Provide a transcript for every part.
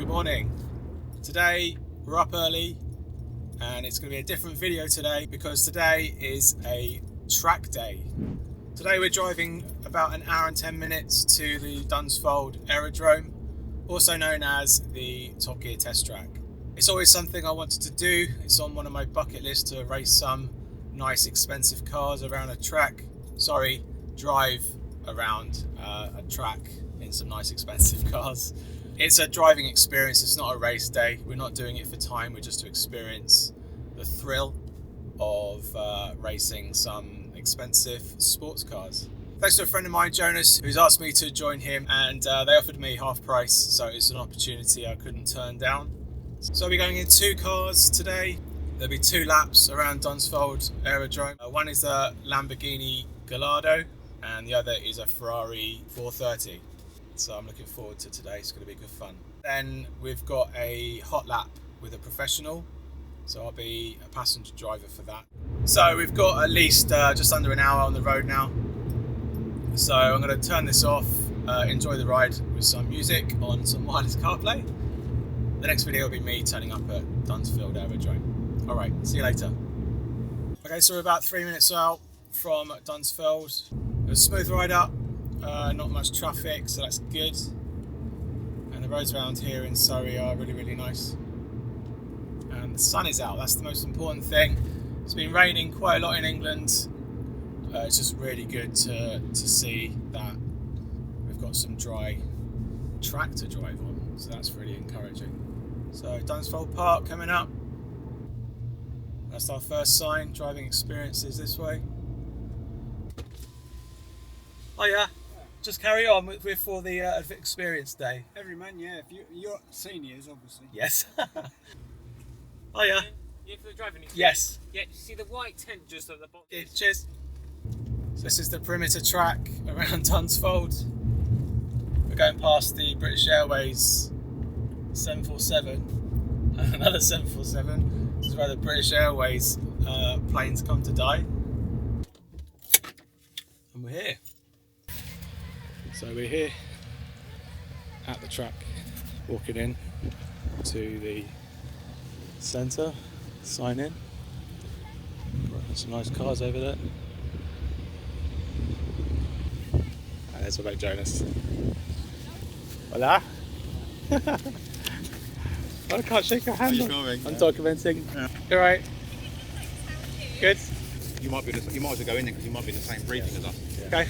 Good morning. Today we're up early and it's going to be a different video today because today is a track day. Today we're driving about an hour and 10 minutes to the Dunsfold Aerodrome, also known as the Top Gear test track. It's always something I wanted to do. It's on one of my bucket lists to race some nice expensive cars around a track. Drive around a track in some nice expensive cars. It's a driving experience, it's not a race day. We're not doing it for time, we're just to experience the thrill of racing some expensive sports cars. Thanks to a friend of mine, Jonas, who's asked me to join him, and they offered me half price, so it's an opportunity I couldn't turn down. So I'll be going in two cars today. There'll be 2 laps around Dunsfold Aerodrome. One is a Lamborghini Gallardo and the other is a Ferrari F430. So I'm looking forward to today, it's going to be good fun. Then we've got a hot lap with a professional, so I'll be a passenger driver for that. So we've got at least just under an hour on the road now. So I'm going to turn this off, enjoy the ride with some music on some wireless CarPlay. The next video will be me turning up at Dunsfold Aerodrome. Alright, see you later. Okay, so we're about 3 minutes out from Dunsfold. It was a smooth ride up. Not much traffic, so that's good. And the roads around here in Surrey are really nice. And the sun is out, that's the most important thing. It's been raining quite a lot in England. It's just really good to see that we've got some dry track to drive on, so that's really encouraging. So Dunsfold Park coming up. That's our first sign, driving experiences this way. Oh yeah. Just carry on, we're for the experience day. Everyman, yeah, if you're seniors, obviously. Yes. Oh yeah. Yeah, for the driving experience. Yes. Yeah, you see the white tent just at the bottom. Okay, cheers. So this is the perimeter track around Dunsfold. We're going past the British Airways 747 and another 747. This is where the British Airways planes come to die. And we're here. So we're here at the track, walking in to the centre, sign in. Some nice cars over there. And there's about Jonas. Hola. I can't shake your hand. I'm documenting. Yeah. You alright? Good. You might as well go in there because you might be in the same briefing as us. Yeah. Okay.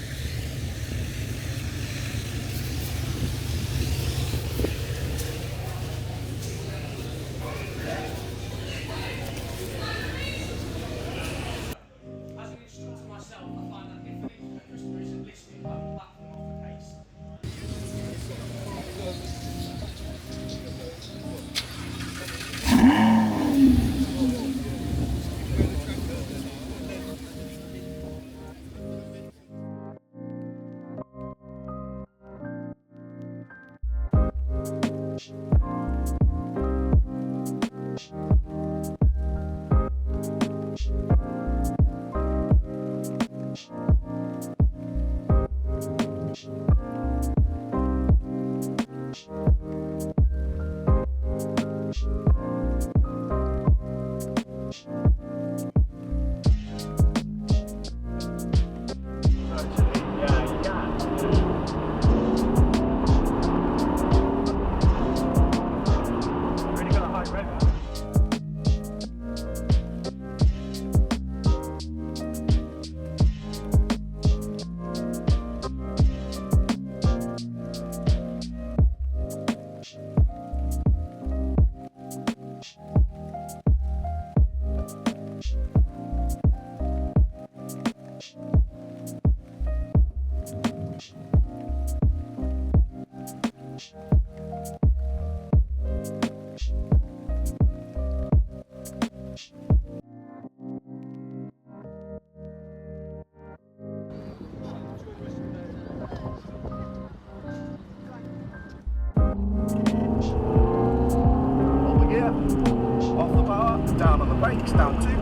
Down on the brakes, down 2.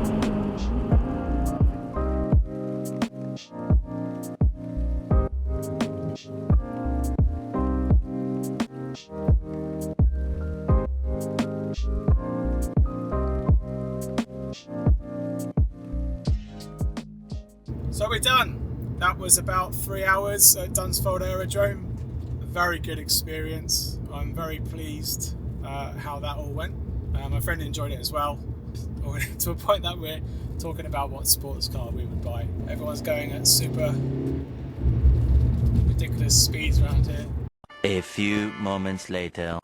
we're done. That was about 3 hours at Dunsfold Aerodrome. A very good experience. I'm very pleased how that all went. My friend enjoyed it as well, to a point that we're talking about what sports car we would buy. Everyone's going at super ridiculous speeds around here. A few moments later.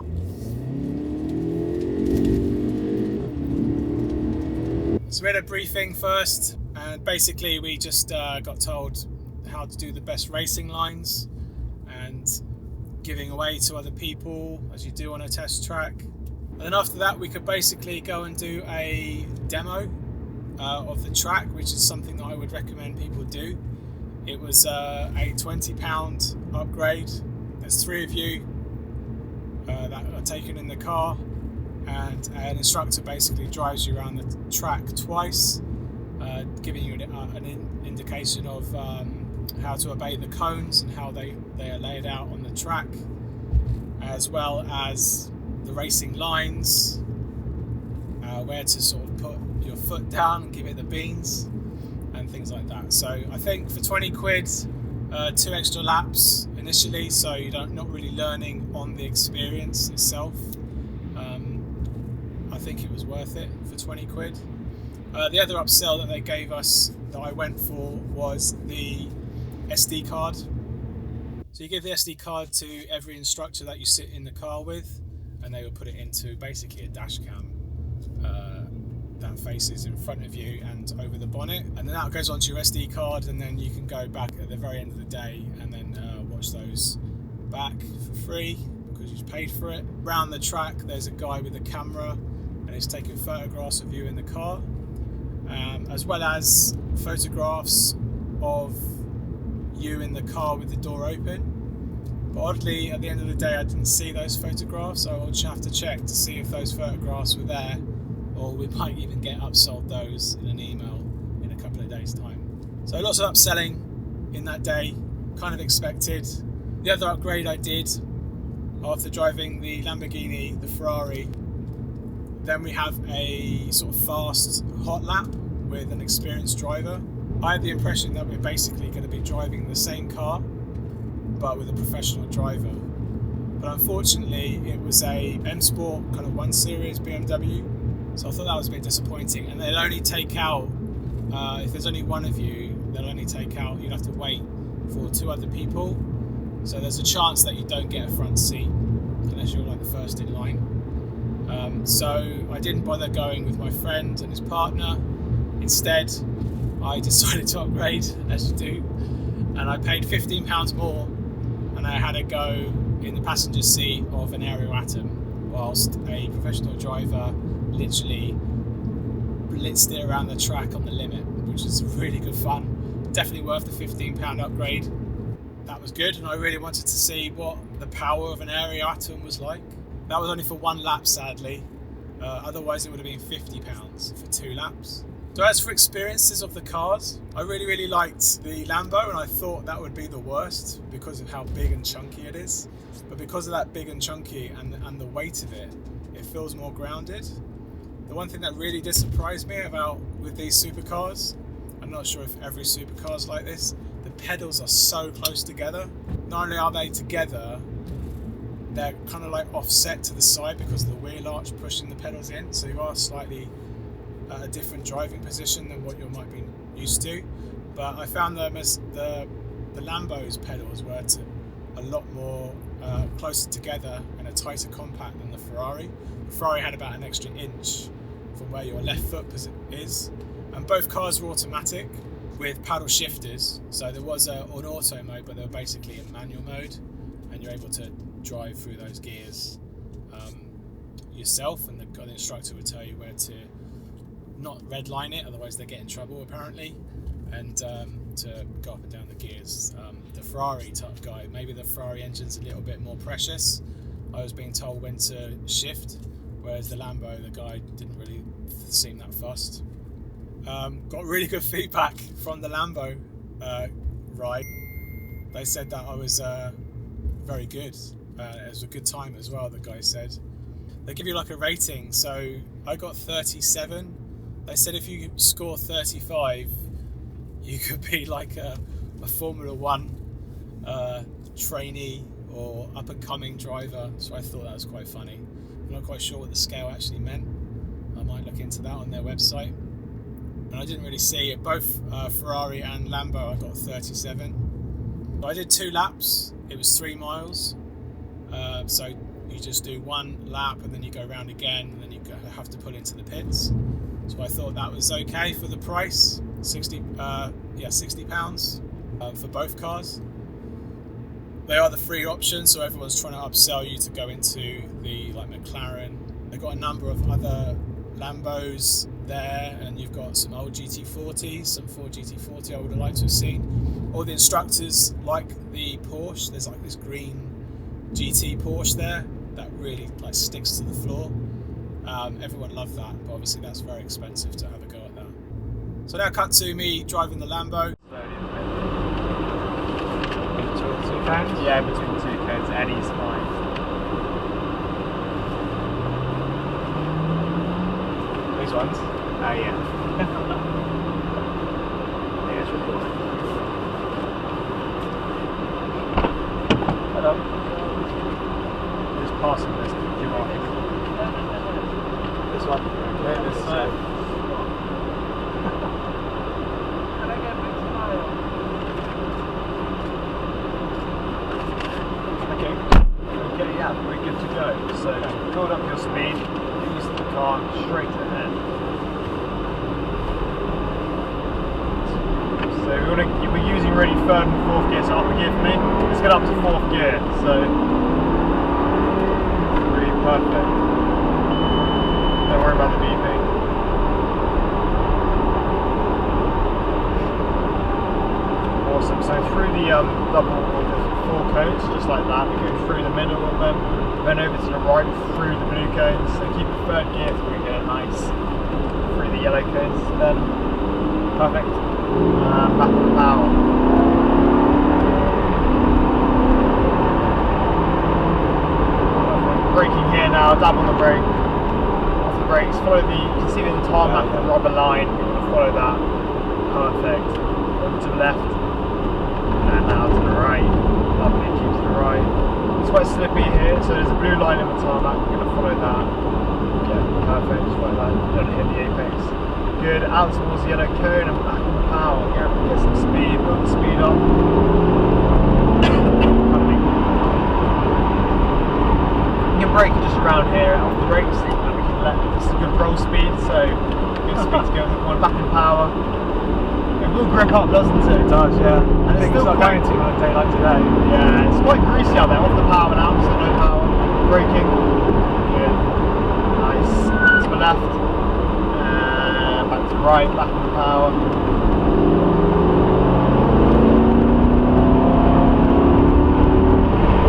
So we had a briefing first, and basically we just got told how to do the best racing lines and giving away to other people as you do on a test track. And then after that we could basically go and do a demo of the track, which is something that I would recommend people do. It was a £20 upgrade. There's 3 of you that are taken in the car, and an instructor basically drives you around the track twice, giving you an indication of how to obey the cones and how they are laid out on the track, as well as the racing lines, where to sort of put your foot down and give it the beans and things like that. So I think for 20 quid, 2 extra laps initially, so you're not really learning on the experience itself. I think it was worth it for 20 quid. The other upsell that they gave us that I went for was the SD card. So you give the SD card to every instructor that you sit in the car with, and they will put it into basically a dash cam that faces in front of you and over the bonnet, and then that goes onto your SD card, and then you can go back at the very end of the day and then watch those back for free because you've paid for it. Around the track there's a guy with a camera and he's taking photographs of you in the car, as well as photographs of you in the car with the door open. But oddly, at the end of the day, I didn't see those photographs, so I'll just have to check to see if those photographs were there, or we might even get upsold those in an email in a couple of days' time. So lots of upselling in that day, kind of expected. The other upgrade I did after driving the Lamborghini, the Ferrari, then we have a sort of fast hot lap with an experienced driver. I had the impression that we're basically going to be driving the same car but with a professional driver, but unfortunately it was a M Sport kind of 1 Series BMW, so I thought that was a bit disappointing. And they'll only take out, if there's only one of you, they'll only take out, you'll have to wait for 2 other people, so there's a chance that you don't get a front seat unless you're like the first in line. So I didn't bother going with my friend and his partner. Instead I decided to upgrade, as you do, and I paid £15 more, and I had to go in the passenger seat of an Ariel Atom whilst a professional driver literally blitzed it around the track on the limit, which is really good fun. Definitely worth the £15 upgrade. That was good, and I really wanted to see what the power of an Ariel Atom was like. That was only for 1 lap, sadly. Otherwise it would have been £50 for 2 laps. So as for experiences of the cars, I really liked the Lambo, and I thought that would be the worst because of how big and chunky it is. But because of that big and chunky and the weight of it, it feels more grounded. The one thing that really did surprise me with these supercars, I'm not sure if every supercar is like this, the pedals are so close together. Not only are they together, they're kind of like offset to the side because of the wheel arch pushing the pedals in, so you are slightly at a different driving position than what you might be used to. But I found them as the Lambo's pedals were a lot more closer together and a tighter compact than the Ferrari. The Ferrari had about an extra inch from where your left foot is, and both cars were automatic with paddle shifters, so there was an auto mode, but they were basically in manual mode, and you're able to drive through those gears yourself, and the instructor would tell you where to not redline it, otherwise they get in trouble apparently, and to go up and down the gears. The Ferrari type guy, maybe the Ferrari engine's a little bit more precious. I was being told when to shift, whereas the Lambo, the guy didn't really seem that fussed. Got really good feedback from the Lambo ride. They said that I was very good. It was a good time as well, the guy said. They give you like a rating, so I got 37. They said if you score 35, you could be like a Formula One trainee or up-and-coming driver. So I thought that was quite funny. I'm not quite sure what the scale actually meant. I might look into that on their website. And I didn't really see it. Both Ferrari and Lambo, I got 37. But I did 2 laps. It was 3 miles. So you just do 1 lap and then you go around again, and then you have to pull into the pits. So I thought that was okay for the price. £60 for both cars. They are the free option, so everyone's trying to upsell you to go into the like McLaren. They've got a number of other Lambos there, and you've got some old GT40s, some Ford GT40 I would have liked to have seen. All the instructors like the Porsche. There's like this green GT Porsche there that really like sticks to the floor. Everyone loved that, but obviously that's very expensive to have a go at that. So now cut to me driving the Lambo. Between 2 cones? Yeah, between 2 cones. Eddie's fine. These ones? Oh, yeah. Yeah, it's recording. Hello. Just passing this. Do you want it? This one? Okay, this side. Okay, yeah, we're good to go. So, build up your speed, use the car straight ahead. So we're using really 3rd and 4th gear, so upper gear for me. Let's get up to 4th gear, so really perfect. Don't worry about the beeping. Awesome, so through the double or the 4 cones, just like that, we go through the middle of them, then over to the right through the blue cones, so keep the 3rd gear through here, nice, through the yellow cones, then perfect, back on the power. Perfect. Braking here now, dab on the brake, off the brakes, follow the, you can see the tarmac, the rubber line, we're going to follow that, perfect, over to the left, and now to the right, lovely, keep to the right. It's quite slippy here, so there's a blue line in the tarmac, we're going to follow that. Yeah, perfect, just follow that, you don't hit the apex. Good, out towards the yellow cone and back on the power. Yeah, get some speed, build the speed up. You can brake just around here, off the brakes, and we can let, this is a good roll speed, so good speed to go in the corner, back in power. It will grip up, doesn't it? It does, yeah. And it's still going to on a day like today. Yeah, it's quite greasy out there, off the power now, so no power. Braking. Good. Nice. To the left. And back to the right, back on the power.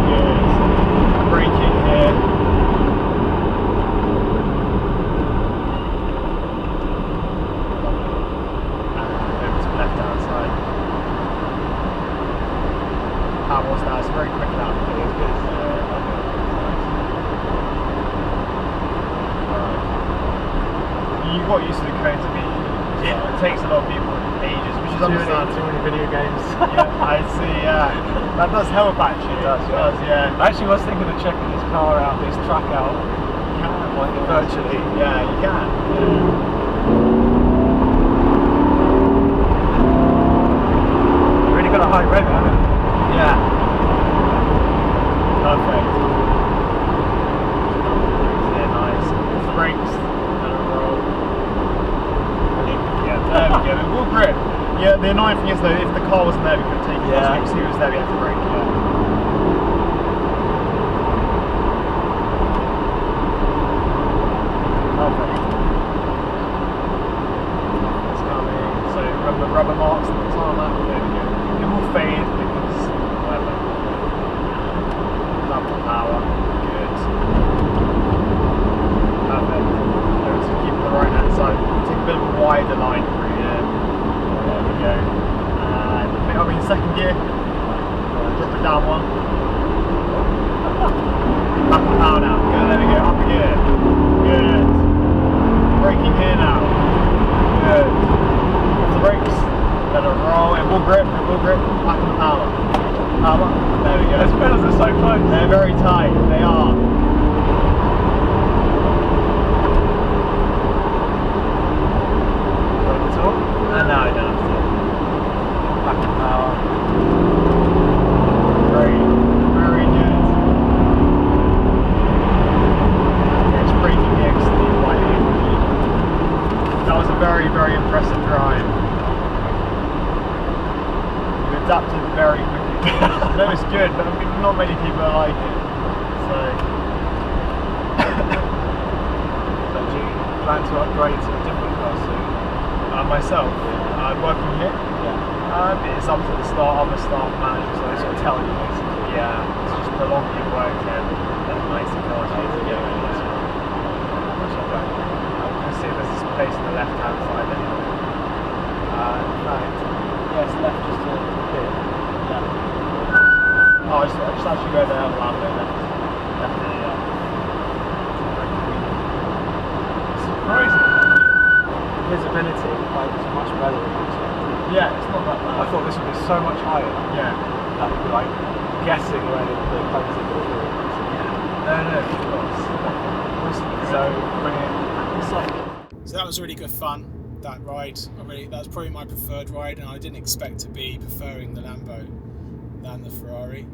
Good. Braking here. How was that? It's a very quick lap. It is good. You got used to the cones a bit. Yeah, it takes a lot of people ages, which is understandable. Too many video games. Yeah, I see. Yeah, that does help actually. It does. Yeah. I actually was thinking of checking this car out, this track out. You can, like virtually. Yeah, you can. Yeah. Really got a high rev, haven't it? Yeah. Perfect. Yeah, nice. Off the brakes. And a roll. Yeah, there we go. It will grip. Yeah, the annoying thing is though, if the car wasn't there, we could have taken it. Yeah. If he was there, we had to brake. Yeah. Perfect. It's coming. So remember the rubber marks on the tarmac. There we go. It will fade because whatever. Double power. Good. Perfect. So keep the right hand side. Take a bit of a wider line through here. There we go. And I'll be in 2nd gear. Drop it down plan to upgrade to a different car soon. Myself, working here. It's up to the start. I'm a staff manager, so they sort of tell you basically. Yeah, it's just the longer you work here, the nicer cars you get to go in as well. Which I don't. I'm going to see if there's a space on the left-hand side anyway. In fact, yes, left just a bit. Yeah. Oh, I just actually go there, Lambo left. Definitely, yeah. Surprising. Visibility, like, it's much better than expected. Yeah, it's not that bad. I thought this would be so much higher. Yeah. That would be like guessing where the cones are going to be. No, of course. So, it's like. So that was really good fun, that ride. That was probably my preferred ride, and I didn't expect to be preferring the Lambo than the Ferrari.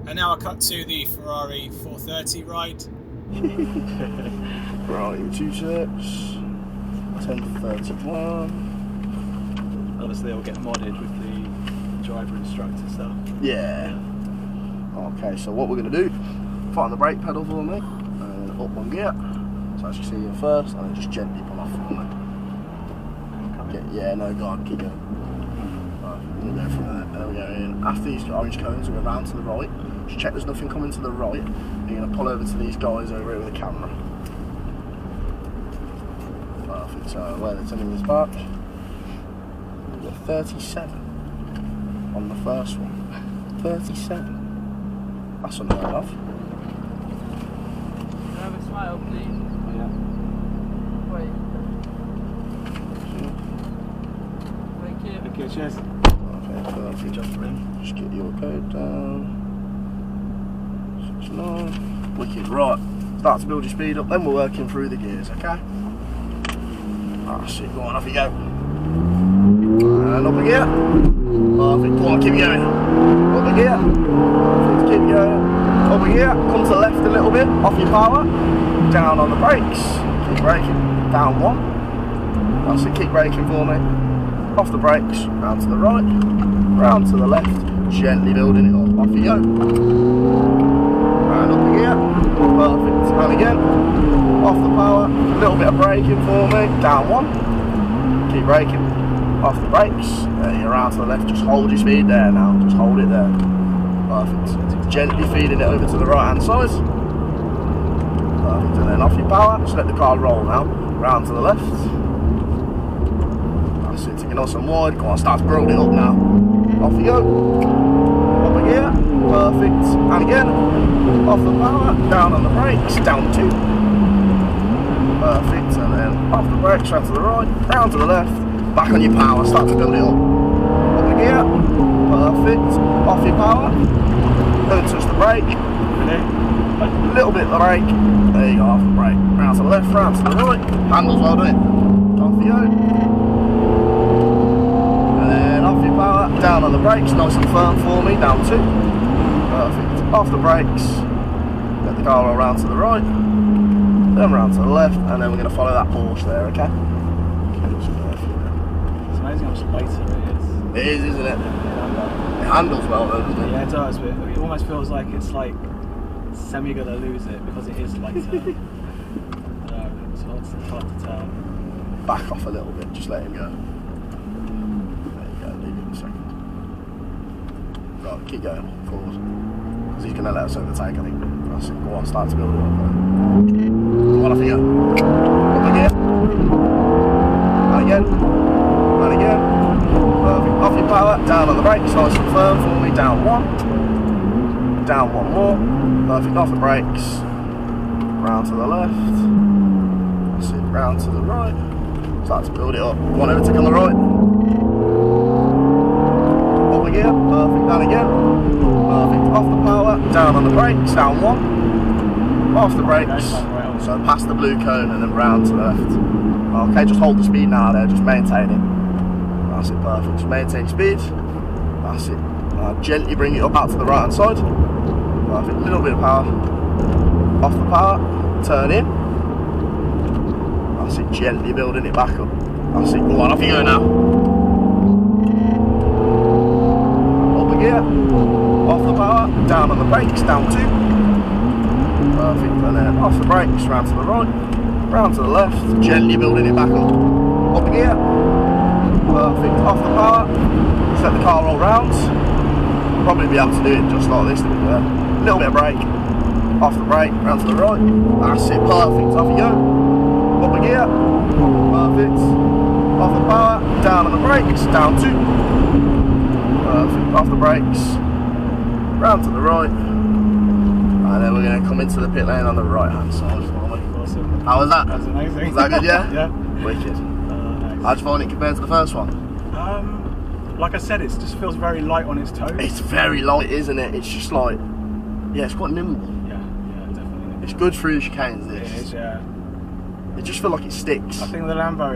And now I cut to the Ferrari 430 ride. Right, 2 sets. 10:31. Obviously, I'll get modded with the driver instructor stuff. Yeah. Okay, so what we're going to do, find the brake pedal for me, and up 1 gear. So as you see here first, and then just gently pull off for me. Yeah, no, go on, keep going. Right, we'll go from there. There we go in. After these orange cones, we'll go round to the right. Just check there's nothing coming to the right. You're going to pull over to these guys over here with the camera. Perfect, so where they're telling us back, we've got 37 on the first one. 37. That's unheard of. Can I have a smile, please? Yeah. Wait. Thank you. Thank you, cheers. Okay, perfect. Just for him. Just get your code down. 69. Wicked, right. Start to build your speed up, then we're working through the gears, okay? That's it, go on, off you go. And up again. Perfect, go on, keep going. Up again. Perfect, keep going. Up again, come to the left a little bit, off your power. Down on the brakes. Keep braking. Down 1. That's it, keep braking for me. Off the brakes, round to the right, round to the left, gently building it up. Off you go. And up again. Perfect, and again. Off the power, a little bit of braking for me, down 1, keep braking, off the brakes, you're around to the left, just hold your speed there now, just hold it there, perfect, gently feeding it over to the right hand side, perfect, and then off your power, just let the car roll now, round to the left, that's it, taking off some wide, go on, start to build it up now, off you go, up again, perfect, and again, off the power, down on the brakes, down 2, perfect, and then off the brakes, round to the right, round to the left, back on your power, start to build it up. Up again, perfect, off your power, don't touch the brake, a little bit of the brake, there you go, off the brake, round to the left, round to the right, handles well done, off you go, and then off your power, down on the brakes, nice and firm for me, down 2, perfect, off the brakes, let the car roll round to the right, then round to the left, and then we're going to follow that Porsche there, okay? It's amazing how much lighter it is. It is, isn't it? It handles well though, doesn't it? Yeah, it does, but it almost feels like it's like semi gonna lose it because it is lighter. It's hard to tell. Back off a little bit, just let him go. There you go, leave it in a second. Right, keep going, forward. Because he's going to let us overtake, I think. That's it, go on, start to build it up there. Come on, off you go. Up again. And again. And again. Perfect. Off your power, down on the brakes, nice and firm for me, down 1. Down 1 more. Perfect, off the brakes. Round to the left. That's it, round to the right. Start to build it up. One overtake on the right. Up again, perfect, and again. Perfect, off the power, down on the brakes, down 1. Off the brakes, so past the blue cone and then round to the left. Okay, just hold the speed now there, just maintain it. That's it, perfect, just maintain speed. That's it. Gently bring it up out to the right hand side. Perfect, little bit of power. Off the power, turn in. That's it, gently building it back up. That's it, go on, off you go now. Up again, off the power, down on the brakes, down 2. Perfect, and then off the brakes, round to the right. round to the left, gently building it back up. Up the gear, perfect, off the power, just let the car roll round. Probably be able to do it just like this to be fair. A little bit of brake, off the brake, round to the right, that's it, perfect, off you go. Up the gear, perfect, off the power, down on the brakes, down 2, perfect, off the brakes, round to the right, and then we're going to come into the pit lane on the right hand side. Awesome. How was that? That was amazing. Was that good, yeah? Yeah. Wicked. Nice. How'd you find it compared to the first one? Like I said, it just feels very light on its toes. It's very light, isn't it? It's just like, yeah, it's quite nimble. Yeah, definitely. It's good through the chicanes, this. It is, yeah. It just feels like it sticks. I think the Lambo,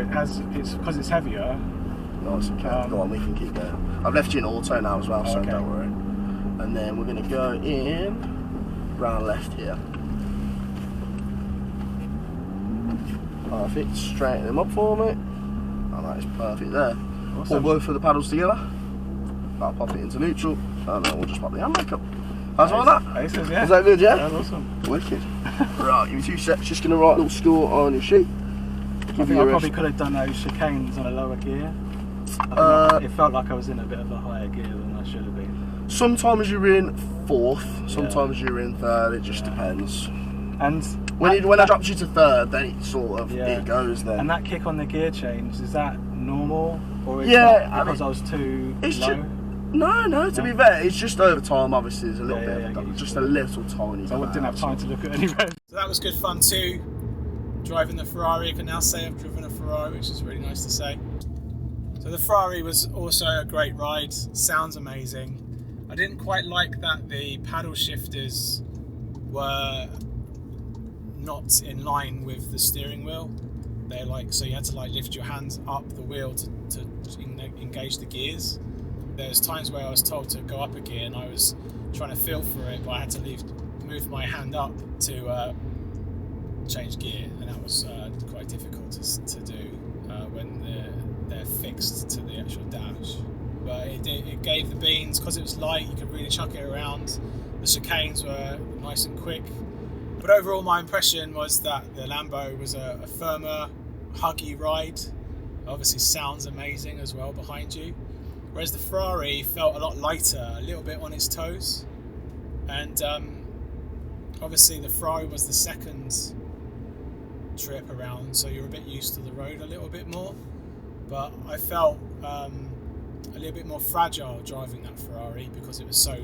it's because it's heavier. Nice, okay. Go on, we can keep going. I've left you in auto now as well, so okay. don't worry. And then we're going to go in, round left here. Perfect, straighten them up for me. Oh, that is perfect there. Awesome. Pull both of the paddles together. I'll pop it into neutral, and then we'll just pop the handbrake up. How's all that? Aces, yeah. Is that good, yeah? Yeah, awesome. Wicked. Right, give me 2 seconds, just going to write a little score on your sheet. I think I probably could have done those chicanes on a lower gear. It felt like I was in a bit of a higher gear than I should have been. Sometimes you're in 4th, sometimes you're in 3rd, it just depends. And when I dropped you to 3rd, then it sort of, it goes then. And that kick on the gear change, is that normal? Or is that because I was too low? No, to be fair, it's just over time, obviously, there's a little bit of, just a little tiny So I didn't have time to look at any roads. So that was good fun too, driving the Ferrari. I can now say I've driven a Ferrari, which is really nice to say. So the Ferrari was also a great ride, sounds amazing. I didn't quite like that the paddle shifters were not in line with the steering wheel. They're like, so you had to like lift your hands up the wheel to engage the gears. There's times where I was told to go up a gear and I was trying to feel for it, but I had to move my hand up to change gear, and that was quite difficult to do when they're fixed to the actual dash. But it gave the beans, because it was light, you could really chuck it around. The chicanes were nice and quick. But overall my impression was that the Lambo was a firmer, huggy ride. Obviously sounds amazing as well behind you. Whereas the Ferrari felt a lot lighter, a little bit on its toes. And obviously the Ferrari was the second trip around, so you're a bit used to the road a little bit more. But I felt a little bit more fragile driving that Ferrari because it was so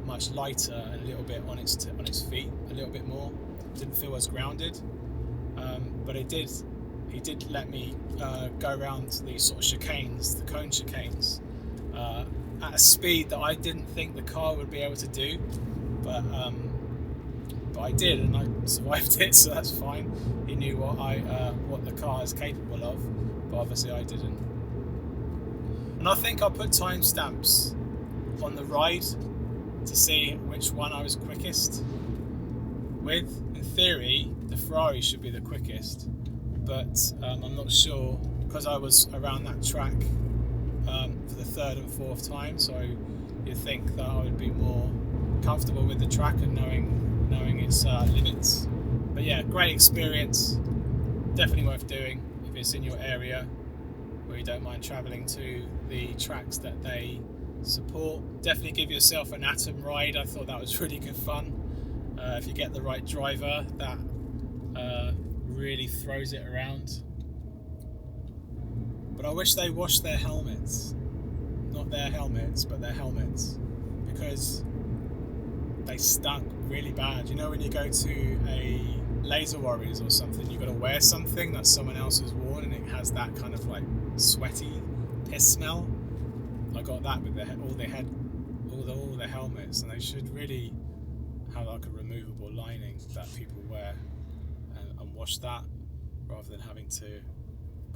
much lighter and a little bit on its feet, a little bit more. Didn't feel as grounded, but it did let me go around these sort of chicanes, the cone chicanes, at a speed that I didn't think the car would be able to do, but I did, and I survived it, so that's fine. He knew what the car is capable of, but obviously I didn't. And I think I'll put timestamps on the ride to see which one I was quickest with. In theory, the Ferrari should be the quickest, but I'm not sure, because I was around that track for the 3rd and 4th time, so you'd think that I would be more comfortable with the track and knowing its limits. But yeah, great experience, definitely worth doing if it's in your area where you don't mind travelling to the tracks that they support. Definitely give yourself an Atom ride. I thought that was really good fun. If you get the right driver that really throws it around. But I wish they washed their helmets. Not their helmets, but their helmets. Because they stunk really bad. You know when you go to a Laser Warriors or something, you've got to wear something that someone else has worn and it has that kind of like sweaty piss smell. I got that with all the helmets, and they should really have like a removable lining that people wear and wash that, rather than having to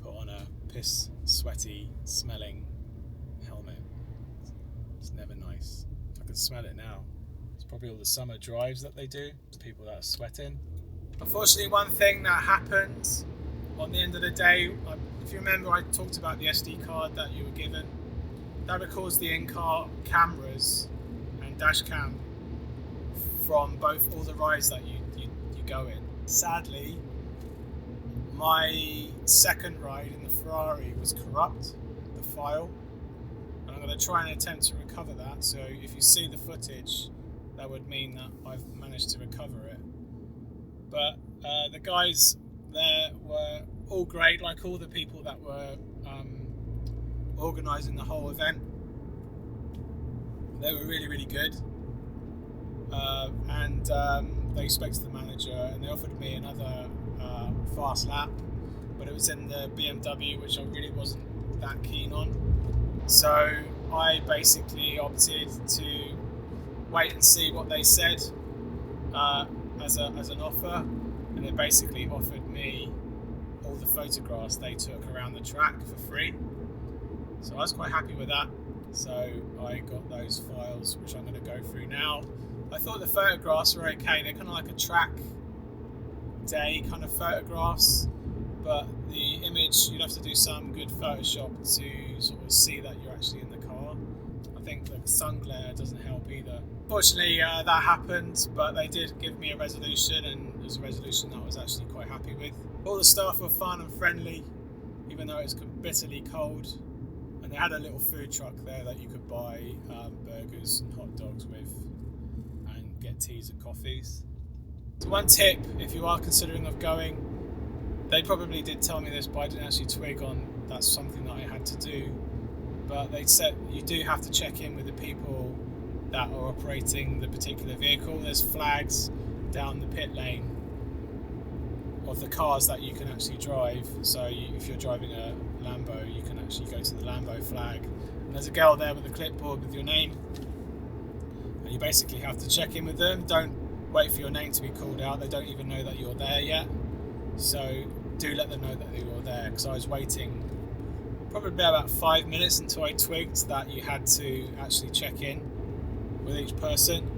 put on a piss sweaty smelling helmet. It's never nice. I can smell it now. It's probably all the summer drives that they do, people that are sweating. Unfortunately, one thing that happened on the end of the day, if you remember, I talked about the SD card that you were given. That records the in-car cameras and dash cam from both all the rides that you go in. Sadly, my second ride in the Ferrari was corrupt, the file, and I'm going to try and attempt to recover that. So if you see the footage, that would mean that I've managed to recover it. But the guys there were all great, like all the people that were organising the whole event. They were really, really good. And they spoke to the manager and they offered me another fast lap, but it was in the BMW, which I really wasn't that keen on. So I basically opted to wait and see what they said as an offer, and they basically offered me all the photographs they took around the track for free. So I was quite happy with that. So I got those files, which I'm going to go through now. I thought the photographs were okay. They're kind of like a track day kind of photographs, but the image, you'd have to do some good Photoshop to sort of see that you're actually in the car. I think the sun glare doesn't help either. Fortunately, that happened, but they did give me a resolution, and it was a resolution that I was actually quite happy with. All the staff were fun and friendly, even though it was bitterly cold. And they had a little food truck there that you could buy burgers and hot dogs with and get teas and coffees. So one tip, if you are considering of going, they probably did tell me this, but I didn't actually twig on that's something that I had to do. But they said you do have to check in with the people that are operating the particular vehicle. There's flags down the pit lane of the cars that you can actually drive. So if you're driving a Lambo, you can actually go to the Lambo flag. And there's a girl there with a clipboard with your name. And you basically have to check in with them. Don't wait for your name to be called out. They don't even know that you're there yet. So do let them know that you're there, because I was waiting probably about 5 minutes until I twigged that you had to actually check in with each person.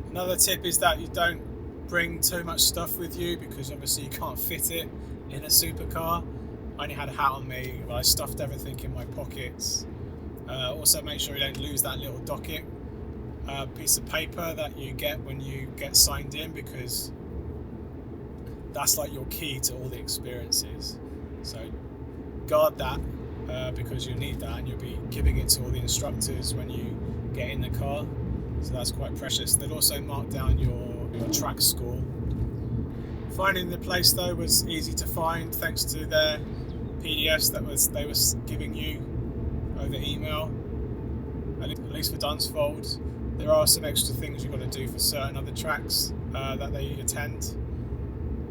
Another tip is that you don't bring too much stuff with you, because obviously you can't fit it in a supercar. I only had a hat on me, but I stuffed everything in my pockets. Also make sure you don't lose that little docket piece of paper that you get when you get signed in, because that's like your key to all the experiences. So guard that, because you'll need that, and you'll be giving it to all the instructors when you get in the car. So that's quite precious. They'll also mark down your track score. Finding the place though was easy to find thanks to their PDFs that they were giving you over email. At least for Dunsfold, there are some extra things you've got to do for certain other tracks that they attend.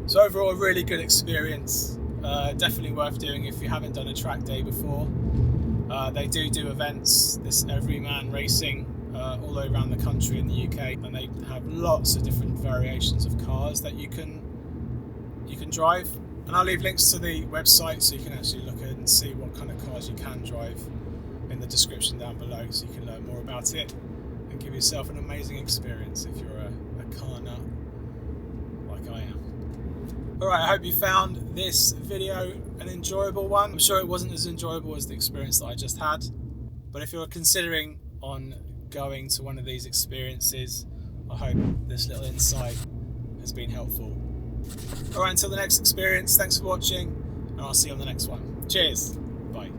So overall, a really good experience. Definitely worth doing if you haven't done a track day before. They do events, this Everyman Racing, all around the country in the UK, and they have lots of different variations of cars that you can drive. And I'll leave links to the website so you can actually look at and see what kind of cars you can drive in the description down below, so you can learn more about it and give yourself an amazing experience if you're a car nut like I am. Alright, I hope you found this video an enjoyable one. I'm sure it wasn't as enjoyable as the experience that I just had, but if you're considering on going to one of these experiences, I hope this little insight has been helpful. Alright, until the next experience, thanks for watching, and I'll see you on the next one. Cheers, bye.